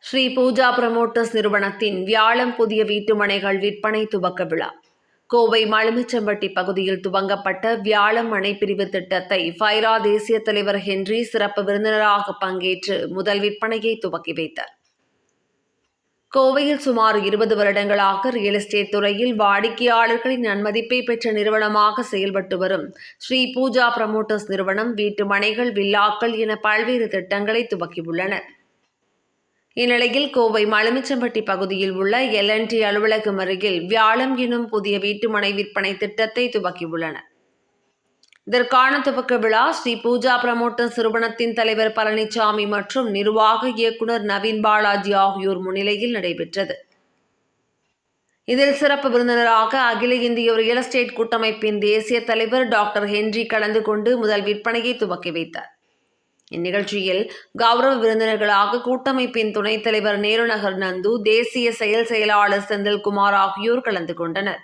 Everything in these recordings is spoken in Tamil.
ஸ்ரீ பூஜா புரமோட்டர்ஸ் நிறுவனத்தின் வியாழம் புதிய வீட்டுமனைகள் விற்பனை துவக்க விழா. கோவை மலுமிச்சம்பட்டி பகுதியில் துவங்கப்பட்ட வியாழம் மனைப்பிரிவு திட்டத்தை ஃபைரா தேசிய தலைவர் ஹென்றி சிறப்பு விருந்தினராக பங்கேற்று முதல் விற்பனையை துவக்கி வைத்தார். கோவையில் சுமார் 20 வருடங்களாக ரியல் எஸ்டேட் துறையில் வாடிக்கையாளர்களின் நன்மதிப்பை பெற்ற நிறுவனமாக செயல்பட்டு வரும் ஸ்ரீ பூஜா புரமோட்டர்ஸ் நிறுவனம் வீட்டு மனைகள், வில்லாக்கள் என பல்வேறு திட்டங்களை துவக்கியுள்ளனர். இந்நிலையில் கோவை மலுமிச்சம்பட்டி பகுதியில் உள்ள L&T அலுவலகம் அருகில் வியாழம் எனும் புதிய வீட்டுமனை விற்பனை திட்டத்தை துவக்கியுள்ளனர். இதற்கான துவக்க விழா ஸ்ரீ பூஜா புரமோட்டர்ஸ் நிறுவனத்தின் தலைவர் பழனிசாமி மற்றும் நிர்வாக இயக்குனர் நவீன் பாலாஜி ஆகியோர் முன்னிலையில் நடைபெற்றது. இதில் சிறப்பு விருந்தினராக அகில இந்திய ரியல் எஸ்டேட் கூட்டமைப்பின் தேசிய தலைவர் டாக்டர் ஹென்றி கலந்து கொண்டு முதல் விற்பனையை துவக்கி வைத்தார். இந்நிகழ்ச்சியில் கௌரவ விருந்தினர்களாக கூட்டமைப்பின் துணைத் தலைவர் நேருநகர் நந்து, தேசிய செயலாளர் செந்தில்குமார் ஆகியோர் கலந்து கொண்டனர்.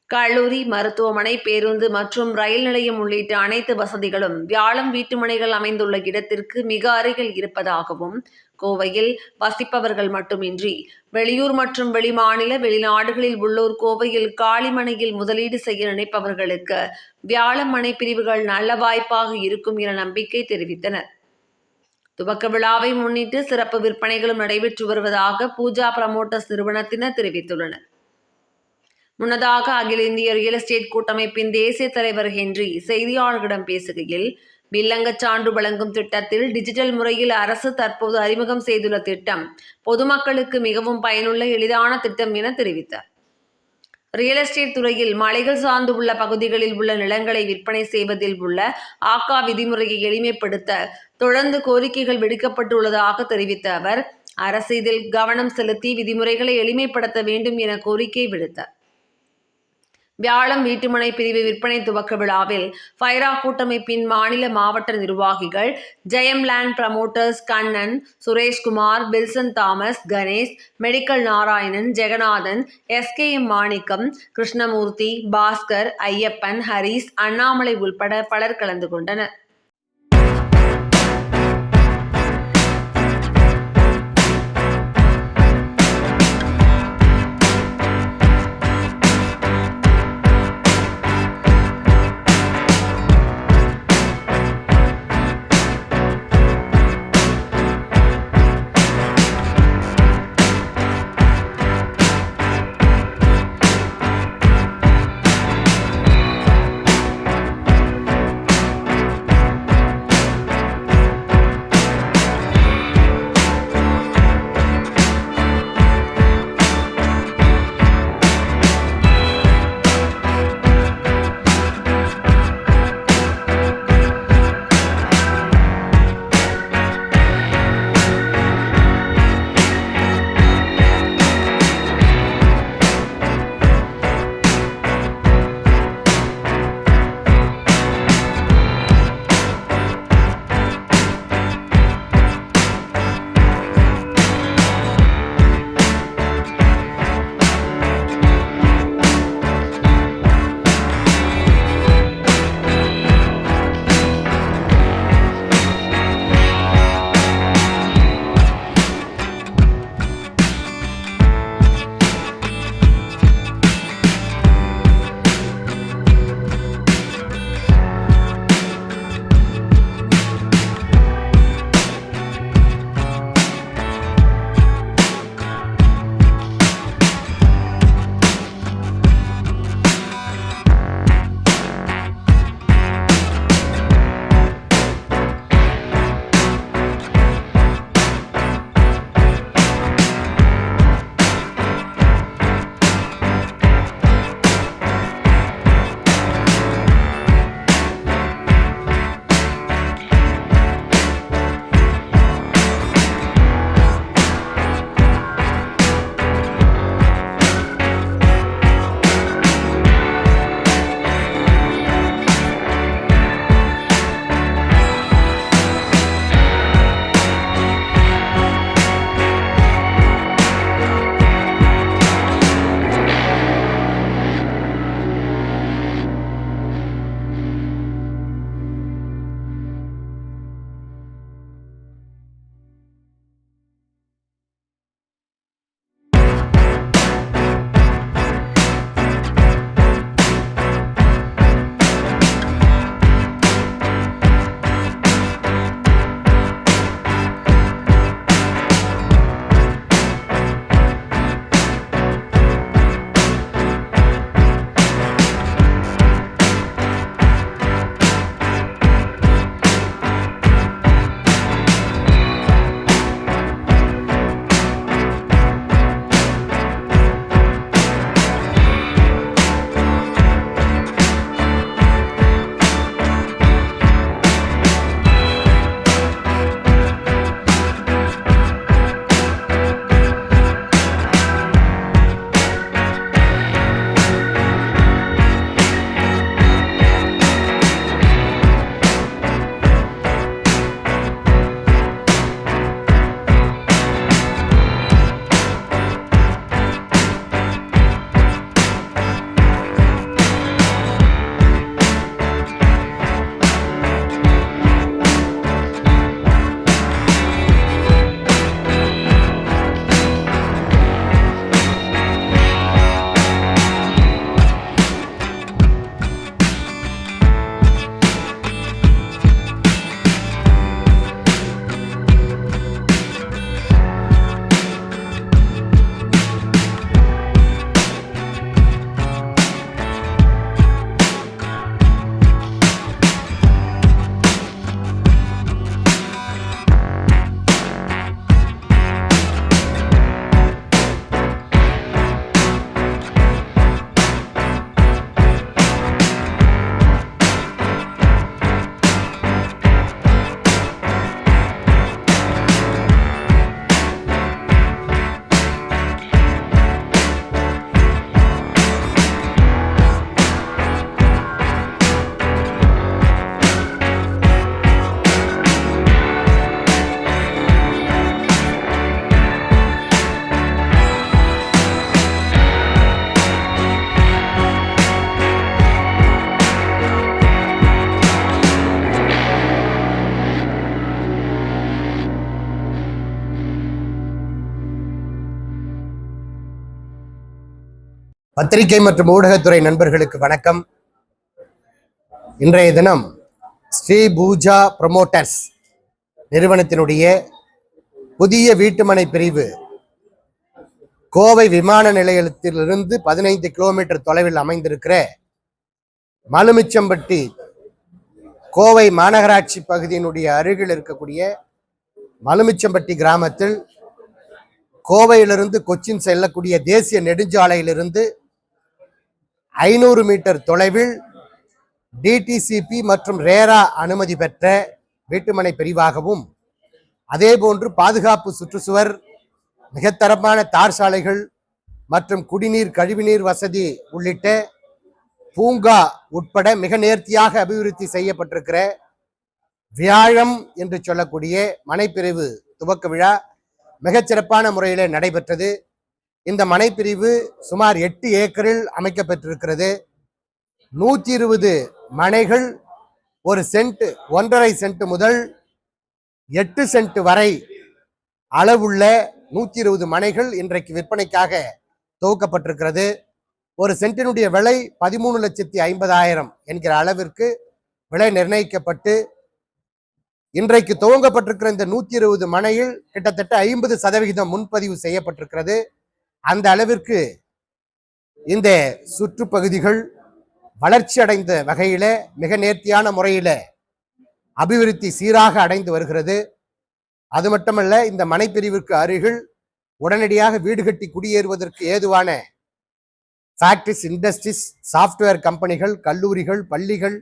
கல்லூரி, மருத்துவமனை, பேருந்து மற்றும் ரயில் நிலையம் உள்ளிட்ட அனைத்து வசதிகளும் வியாழம் வீட்டுமனைகள் அமைந்துள்ள இடத்திற்கு மிக அருகில் இருப்பதாகவும், கோவையில் வசிப்பவர்கள் மட்டுமின்றி வெளியூர் மற்றும் வெளிமாநில, வெளிநாடுகளில் உள்ளோர் கோவையில் காலிமனையில் முதலீடு செய்ய நினைப்பவர்களுக்கு வியாழம் மனை பிரிவுகள் நல்ல வாய்ப்பாக இருக்கும் என நம்பிக்கை தெரிவித்தனர். துவக்க விழாவை முன்னிட்டு சிறப்பு விற்பனைகளும் நடைபெற்று வருவதாக பூஜா புரமோட்டர்ஸ் நிறுவனத்தினர் தெரிவித்துள்ளனர். முன்னதாக அகில இந்திய ரியல் எஸ்டேட் கூட்டமைப்பின் தேசிய தலைவர் ஹென்றி செய்தியாளர்களிடம் பேசுகையில், வில்லங்கச் சான்று வழங்கும் திட்டத்தில் டிஜிட்டல் முறையில் அரசு தற்போது அறிமுகம் செய்துள்ள திட்டம் பொதுமக்களுக்கு மிகவும் பயனுள்ள எளிதான திட்டம் என தெரிவித்தார். ரியல் எஸ்டேட் துறையில் மலைகள் சார்ந்து உள்ள பகுதிகளில் உள்ள நிலங்களை விற்பனை செய்வதில் உள்ள ஆக்கா விதிமுறையை எளிமைப்படுத்த தொடர்ந்து கோரிக்கைகள் விடுக்கப்பட்டுள்ளதாக தெரிவித்த அவர், அரசு இதில் கவனம் செலுத்தி விதிமுறைகளை எளிமைப்படுத்த வேண்டும் என கோரிக்கை விடுத்தார். வியாழம் வீட்டுமனை பிரிவு விற்பனை துவக்க விழாவில் ஃபைரா கூட்டமைப்பின் மாநில, மாவட்ட நிர்வாகிகள் Jayam land promoters Kannan, Sureshkumar, Wilson Thomas, Ganesh, medical Narayanan, Jaganathan, SKM Manickam, Krishnamurthy, Bhaskar, Ayyappan, Haris, Annamalai உள்பட பலர் கலந்து கொண்டனர். பத்திரிகை மற்றும் ஊடகத்துறை நண்பர்களுக்கு வணக்கம். இன்றைய தினம் ஸ்ரீ பூஜா ப்ரமோட்டர்ஸ் நிறுவனத்தினுடைய புதிய வீட்டுமனை பிரிவு கோவை விமான நிலையத்திலிருந்து 15 கிலோமீட்டர் தொலைவில் அமைந்திருக்கிற மலுமிச்சம்பட்டி கோவை மாநகராட்சி பகுதியினுடைய அருகில் இருக்கக்கூடிய மலுமிச்சம்பட்டி கிராமத்தில் கோவையிலிருந்து கொச்சின் செல்லக்கூடிய தேசிய நெடுஞ்சாலையிலிருந்து 500 மீட்டர் தொலைவில் டிடிசிபி மற்றும் ரேரா அனுமதி பெற்ற வீட்டுமனை பிரிவாகவும், அதே போன்று பாதுகாப்பு சுற்றுச்சுவர், மிகத்தரமான தார் சாலைகள் மற்றும் குடிநீர் கழிவுநீர் வசதி உள்ளிட்ட பூங்கா உட்பட மிக நேர்த்தியாக அபிவிருத்தி செய்யப்பட்டிருக்கிற வியாழம் என்று சொல்லக்கூடிய மனைப்பிரிவு துவக்க விழா மிகச்சிறப்பான முறையில் நடைபெற்றது. இந்த மனைப்பிரிவு சுமார் 8 ஏக்கரில் அமைக்கப்பட்டிருக்கிறது. 120 மனைகள், 1 சென்ட் 1.5 சென்ட் முதல் 8 சென்ட் வரை அளவுள்ள 120 மனைகள் இன்றைக்கு விற்பனைக்காக துவக்கப்பட்டிருக்கிறது. 1 சென்டினுடைய விலை 13,50,000 என்கிற அளவிற்கு விலை நிர்ணயிக்கப்பட்டு இன்றைக்கு துவங்கப்பட்டிருக்கிற இந்த 120 மனையில் கிட்டத்தட்ட 50% முன்பதிவு செய்யப்பட்டிருக்கிறது. அந்த அளவிற்கு இந்த சுற்றுப்பகுதிகள் வளர்ச்சி அடைந்த வகையில மிக நேர்த்தியான முறையில அபிவிருத்தி சீராக அடைந்து வருகிறது. அது மட்டுமல்ல, இந்த மனைப்பிரிவிற்கு அருகில் உடனடியாக வீடு கட்டி குடியேறுவதற்கு ஏதுவான ஃபேக்டரிஸ், இண்டஸ்ட்ரீஸ், சாஃப்ட்வேர் கம்பெனிகள், கல்லூரிகள், பள்ளிகள்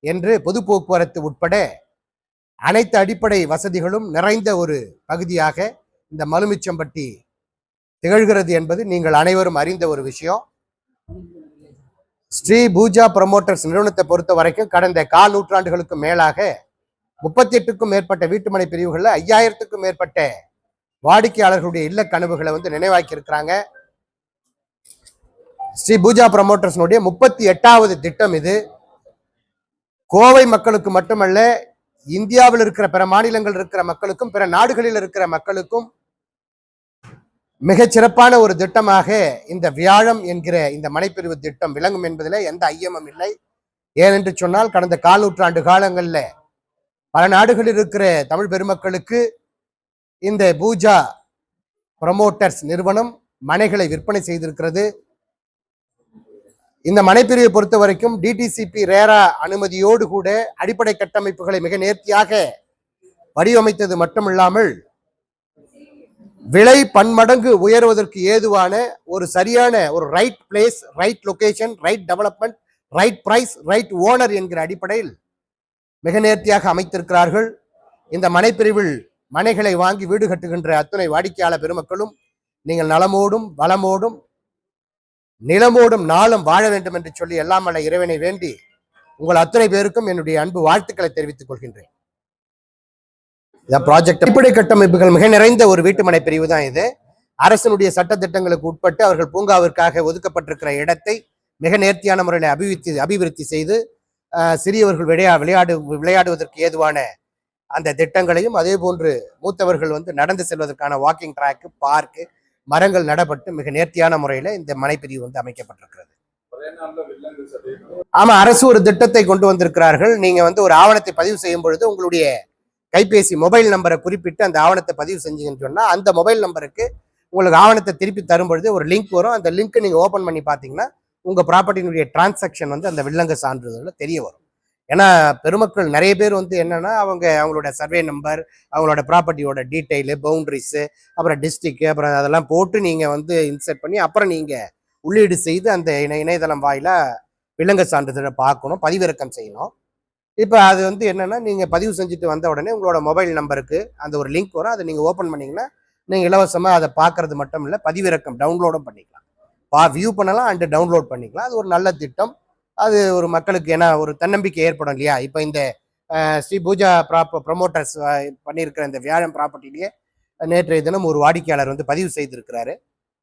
என்று பொது போக்குவரத்து உட்பட அனைத்து அடிப்படை வசதிகளும் நிறைந்த ஒரு பகுதியாக இந்த மலுமிச்சம்பட்டி திகழ்கிறது என்பது நீங்கள் அனைவரும் அறிந்த ஒரு விஷயம். ஸ்ரீ பூஜா ப்ரமோட்டர்ஸ் நிறுவனத்தை பொறுத்த வரைக்கும் கடந்த 4 நூற்றாண்டுகளுக்கும் மேலாக 38க்கும் மேற்பட்ட வீட்டுமனை பிரிவுகளில் 5000த்துக்கும் மேற்பட்ட வாடிக்கையாளர்களுடைய இல்ல கனவுகளை நினைவாக்கி இருக்கிறாங்க. ஸ்ரீ பூஜா ப்ரமோட்டர்ஸ்னுடைய 38வது திட்டம் இது. கோவை மக்களுக்கு மட்டுமல்ல, இந்தியாவில் இருக்கிற பிற மாநிலங்கள் இருக்கிற மக்களுக்கும் பிற நாடுகளில் இருக்கிற மக்களுக்கும் மிகச் சிறப்பான ஒரு திட்டமாக இந்த வியாழம் என்கிற இந்த மனைப்பிரிவு திட்டம் விளங்கும் என்பதில் எந்த ஐயமும் இல்லை. ஏனென்று சொன்னால், கடந்த 4 நூற்றாண்டு காலங்களில் பல நாடுகளில் இருக்கிற தமிழ் பெருமக்களுக்கு இந்த பூஜா ப்ரமோட்டர்ஸ் நிறுவனம் மனைகளை விற்பனை செய்திருக்கிறது. இந்த மனைப்பிரிவை பொறுத்த வரைக்கும் டிடிசிபி ரேரா அனுமதியோடு கூட அடிப்படை கட்டமைப்புகளை மிக நேர்த்தியாக வடிவமைத்தது மட்டுமில்லாமல் விலை பன்மடங்கு உயர்வதற்கு ஏதுவான ஒரு சரியான ஒரு right place, right location, right development, right price, right owner என்கிற அடிப்படையில் மிக நேர்த்தியாக அமைத்திருக்கிறார்கள். இந்த மனைப்பிரிவில் மனைகளை வாங்கி வீடு கட்டுகின்ற அத்துணை வாடிக்கையாளர் பெருமக்களும் நீங்கள் நலமோடும் வளமோடும் நிலமோடும் நாளும் வாழ வேண்டும் என்று சொல்லி எல்லாம் வல்ல இறைவனை வேண்டி உங்கள் அத்தனை பேருக்கும் என்னுடைய அன்பு வாழ்த்துக்களை தெரிவித்துக் கொள்கின்றேன். இந்த ப்ராஜெக்ட் அடிப்படை கட்டமைப்புகள் மிக நிறைந்த ஒரு வீட்டுமனை பிரிவு தான் இது. அரசனுடைய சட்ட திட்டங்களுக்கு உட்பட்டு அவர்கள் பூங்காவிற்காக ஒதுக்கப்பட்டிருக்கிற இடத்தை மிக நேர்த்தியான முறையில் அபிவிருத்தி செய்து சிறியவர்கள் விளையாடுவதற்கு ஏதுவான அந்த திட்டங்களையும், அதே போன்று மூத்தவர்கள் நடந்து செல்வதற்கான வாக்கிங் ட்ராக்கு, பார்க்கு, மரங்கள் நடப்பட்டு மிக நேர்த்தியான முறையில இந்த மனைப்பிரிவு அமைக்கப்பட்டிருக்கிறது. ஆமா, அரசு ஒரு திட்டத்தை கொண்டு வந்திருக்கிறார்கள். நீங்க ஒரு ஆவணத்தை பதிவு செய்யும் பொழுது உங்களுடைய கைபேசி மொபைல் நம்பரை குறிப்பிட்டு அந்த ஆவணத்தை பதிவு செஞ்சீங்கன்னு சொன்னா, அந்த மொபைல் நம்பருக்கு உங்களுக்கு ஆவணத்தை திருப்பி தரும் பொழுது ஒரு லிங்க் வரும். அந்த லிங்க் நீங்க ஓபன் பண்ணி பாத்தீங்கன்னா உங்க ப்ராப்பர்ட்டியினுடைய டிரான்சாக்ஷன் அந்த வில்லங்க சான்றிதழ்ல தெரிய வரும். ஏன்னா பெருமக்கள் நிறைய பேர் என்னன்னா அவங்களோட சர்வே நம்பர், அவங்களோட ப்ராப்பர்ட்டியோட டீட்டெயிலு, பவுண்டரிஸு, அப்புறம் டிஸ்ட்ரிக்ட், அப்புறம் அதெல்லாம் போட்டு நீங்க இன்சர்ட் பண்ணி அப்புறம் நீங்க உள்ளீடு செய்து அந்த இணையதளம் வாயிலா வில்லங்க சான்றிதழை பார்க்கணும், பதிவிறக்கம் செய்யணும். இப்போ அது என்னன்னா, நீங்கள் பதிவு செஞ்சுட்டு வந்த உடனே உங்களோட மொபைல் நம்பருக்கு அந்த ஒரு லிங்க் வரும். அதை நீங்கள் ஓப்பன் பண்ணிங்கன்னா நீங்கள் இலவசமாக அதை பார்க்கறது மட்டும் இல்லை, பதிவிறக்கம் டவுன்லோடும் பண்ணிக்கலாம், வியூ பண்ணலாம் அண்டு டவுன்லோட் பண்ணிக்கலாம். அது ஒரு நல்ல திட்டம். அது ஒரு மக்களுக்கு ஏன்னா ஒரு தன்னம்பிக்கை ஏற்படும் இல்லையா. இப்போ இந்த ஸ்ரீ பூஜா ப்ரமோட்டர்ஸ் பண்ணியிருக்கிற இந்த வியாழம் ப்ராப்பர்ட்டிலேயே நேற்றைய தினம் ஒரு வாடிக்கையாளர் பதிவு செய்திருக்கிறாரு.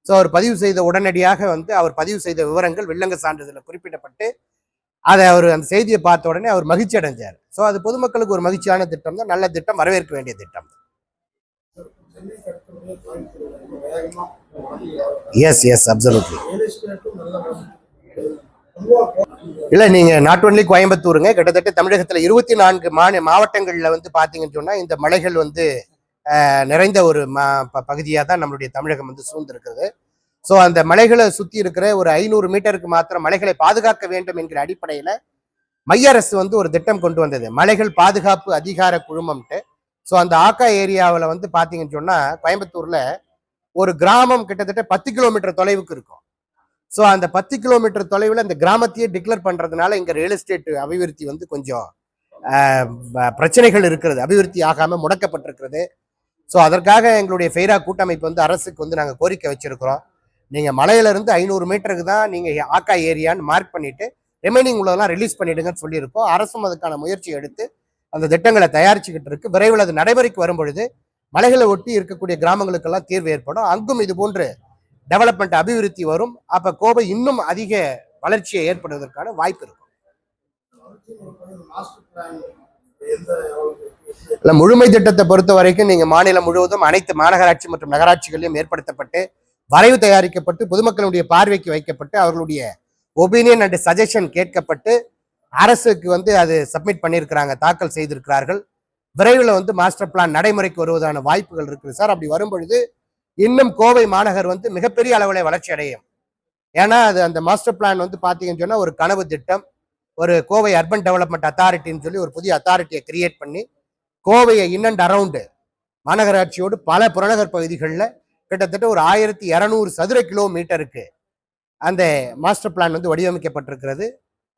ஸோ அவர் பதிவு செய்த உடனடியாக அவர் பதிவு செய்த விவரங்கள் வில்லங்க சான்றிதழில் குறிப்பிடப்பட்டு அதை அவர் அந்த செய்தியை பார்த்த உடனே அவர் மகிழ்ச்சி அடைஞ்சார். ஸோ அது பொதுமக்களுக்கு ஒரு மகிழ்ச்சியான திட்டம் தான், நல்ல திட்டம், வரவேற்க வேண்டிய திட்டம். Yes, absolutely. இல்ல நீங்க நாட் ஒன்லி கோயம்புத்தூருங்க, கிட்டத்தட்ட தமிழகத்துல 24 மாவட்டங்கள்ல வந்து பாத்தீங்கன்னு சொன்னா இந்த மலைகள் வந்து நிறைந்த ஒரு பகுதியா தான் நம்மளுடைய தமிழகம் வந்து சூழ்ந்திருக்கிறது. ஸோ அந்த மலைகளை சுத்தி இருக்கிற ஒரு 500 மீட்டருக்கு மாத்திரம் மலைகளை பாதுகாக்க வேண்டும் என்கிற அடிப்படையில மைய அரசு வந்து ஒரு திட்டம் கொண்டு வந்தது, மலைகள் பாதுகாப்பு அதிகார குழுமம்ட்டு. ஸோ அந்த ஆக்கா ஏரியாவில் வந்து பாத்தீங்கன்னு சொன்னா கோயம்புத்தூர்ல ஒரு கிராமம் கிட்டத்தட்ட 10 கிலோமீட்டர் தொலைவுக்கு இருக்கும். ஸோ அந்த 10 கிலோமீட்டர் தொலைவில் அந்த கிராமத்தையே டிக்ளேர் பண்றதுனால இங்க ரியல் எஸ்டேட் அபிவிருத்தி வந்து கொஞ்சம் பிரச்சனைகள் இருக்கிறது, அபிவிருத்தி ஆகாம முடக்கப்பட்டிருக்கிறது. ஸோ அதற்காக எங்களுடைய ஃபெய்ரா கூட்டமைப்பு வந்து அரசுக்கு வந்து நாங்கள் கோரிக்கை வச்சிருக்கிறோம். நீங்க மலையிலிருந்து 500 மீட்டருக்கு தான் நீங்க ஆக்கா ஏரியான்னு மார்க் பண்ணிட்டு ரிமைனிங் உள்ளதெல்லாம் ரிலீஸ் பண்ணிடுங்கன்னு சொல்லியிருக்கோம். அரசும் அதுக்கான முயற்சி எடுத்து அந்த திட்டங்களை தயாரிச்சுக்கிட்டு இருக்கு. விரைவில் அது நடைமுறைக்கு வரும்பொழுது மலைகளை ஒட்டி இருக்கக்கூடிய கிராமங்களுக்கெல்லாம் தீர்வு ஏற்படும். அங்கும் இது போன்று டெவலப்மெண்ட் அபிவிருத்தி வரும். அப்ப கோவை இன்னும் அதிக வளர்ச்சியை ஏற்படுவதற்கான வாய்ப்பு இருக்கும். இல்ல, முழுமை திட்டத்தை பொறுத்த வரைக்கும் நீங்க மாநிலம் முழுவதும் அனைத்து மாநகராட்சி மற்றும் நகராட்சிகளிலும் ஏற்படுத்தப்பட்டு வரைவு தயாரிக்கப்பட்டு பொதுமக்களுடைய பார்வைக்கு வைக்கப்பட்டு அவர்களுடைய ஒப்பீனியன் அண்ட் சஜஷன் கேட்கப்பட்டு அரசுக்கு வந்து அது சப்மிட் பண்ணியிருக்கிறாங்க, தாக்கல் செய்திருக்கிறார்கள். விரைவில் வந்து மாஸ்டர் பிளான் நடைமுறைக்கு வருவதான வாய்ப்புகள் இருக்குது சார். அப்படி வரும்பொழுது இன்னும் கோவை மாநகர் வந்து மிகப்பெரிய அளவில் வளர்ச்சி அடையும். ஏன்னா அது அந்த மாஸ்டர் பிளான் வந்து பார்த்தீங்கன்னு சொன்னா ஒரு கனவு திட்டம், ஒரு கோவை அர்பன் டெவலப்மெண்ட் அத்தாரிட்டின்னு சொல்லி ஒரு புதிய அத்தாரிட்டியை கிரியேட் பண்ணி கோவையை இன் அண்ட் அரவுண்டு மாநகராட்சியோடு பல புறநகர் பகுதிகளில் கிட்டத்தட்ட ஒரு 1200 சதுர கிலோமீட்டருக்கு அந்த மாஸ்டர் பிளான் வந்து வடிவமைக்கப்பட்டிருக்கிறது.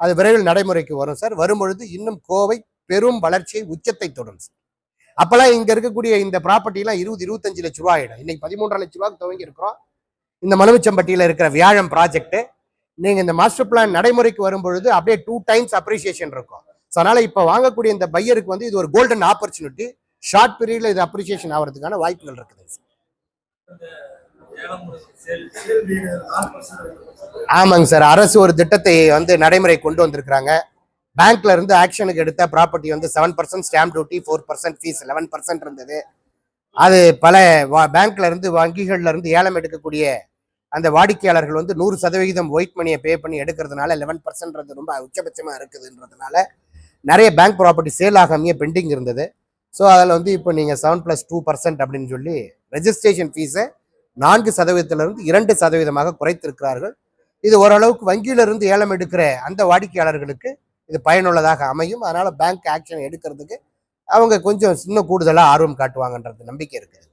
அது விரைவில் நடைமுறைக்கு வரும் சார். வரும்பொழுது இன்னும் கோவை பெரும் வளர்ச்சியை உச்சத்தை தொடும் சார். அப்பெல்லாம் இங்க இருக்கக்கூடிய இந்த ப்ராப்பர்ட்டிலாம் 20-25 லட்ச ரூபாய் ஆயிடும். இன்னைக்கு 13.5 லட்ச ரூபாய்க்கு துவங்கி இருக்கிறோம். இந்த மலுமிச்சம்பட்டியில இருக்கிற வியாழம் ப்ராஜெக்ட் நீங்க இந்த மாஸ்டர் பிளான் நடைமுறைக்கு வரும்பொழுது அப்படியே 2 டைம்ஸ் அப்ரிசியேஷன் இருக்கும். ஸோ அதனால இப்ப வாங்கக்கூடிய இந்த பையருக்கு வந்து இது ஒரு கோல்டன் ஆப்பர்ச்சுனிட்டி. ஷார்ட் பீரியட்ல இது அப்ரிசியேஷன் ஆகிறதுக்கான வாய்ப்புகள் இருக்குது சார். ஆமாங்க சார், அரசு ஒரு திட்டத்தை வந்து நடைமுறை கொண்டு வந்திருக்கிறாங்க. பேங்க்ல இருந்து ஆக்ஷனுக்கு எடுத்த ப்ராப்பர்ட்டி வந்து 7% ஸ்டாம்ப் டியூட்டி, 4% ஃபீஸ், 11% இருந்தது. அது பல பேங்க்ல இருந்து வங்கிகள்ல இருந்து ஏலம் எடுக்கக்கூடிய அந்த வாடிக்கையாளர்கள் வந்து 100% ஒயிட் மணியை பே பண்ணி எடுக்கிறதுனால 11% ரொம்ப உச்சபட்சமா இருக்குதுன்றதுனால நிறைய பேங்க் ப்ராப்பர்ட்டி சேல் ஆகாமையே பெண்டிங் இருந்தது. ஸோ அதில் வந்து இப்போ நீங்கள் 7+2% அப்படின்னு சொல்லி ரெஜிஸ்ட்ரேஷன் ஃபீஸை 4%-இருந்து 2% குறைத்திருக்கிறார்கள். இது ஓரளவுக்கு வங்கியிலிருந்து ஏலம் எடுக்கிற அந்த வாடிக்கையாளர்களுக்கு இது பயனுள்ளதாக அமையும். அதனால பேங்க் ஆக்ஷன் எடுக்கிறதுக்கு அவங்க கொஞ்சம் இன்னும் கூடுதலாக ஆர்வம் காட்டுவாங்கன்றது நம்பிக்கை இருக்குது.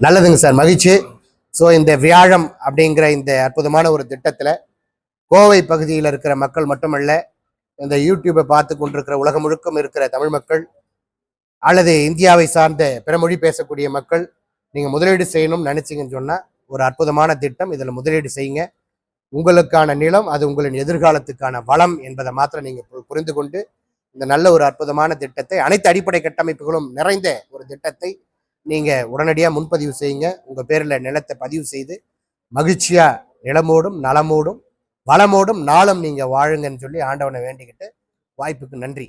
நல்லதுங்க சார், மகிழ்ச்சி. ஸோ இந்த வியாழம் அப்படிங்கிற இந்த அற்புதமான ஒரு திட்டத்தில் கோவை பகுதியில் இருக்கிற மக்கள் மட்டுமல்ல, இந்த யூடியூப்பை பார்த்து கொண்டிருக்கிற உலகம் முழுக்கம் இருக்கிற தமிழ் மக்கள் அல்லது இந்தியாவை சார்ந்த பிற மொழி பேசக்கூடிய மக்கள் நீங்கள் முதலீடு செய்யணும்னு நினைச்சிங்கன்னு சொன்னால் ஒரு அற்புதமான திட்டம். இதில் முதலீடு செய்யுங்க. உங்களுக்கான நிலம் அது உங்களின் எதிர்காலத்துக்கான வளம் என்பதை மாத்திரம் நீங்கள் புரிந்து கொண்டு இந்த நல்ல ஒரு அற்புதமான திட்டத்தை, அனைத்து அடிப்படை கட்டமைப்புகளும் நிறைந்த ஒரு திட்டத்தை நீங்கள் உடனடியாக முன்பதிவு செய்யுங்க. உங்கள் பேரில் நிலத்தை பதிவு செய்து மகிழ்ச்சியாக நிலமோடும் நலமோடும் வளமோடும் நாளும் நீங்கள் வாழுங்கன்னு சொல்லி ஆண்டவனை வேண்டிக்கிட்டு வாய்ப்புக்கு நன்றி.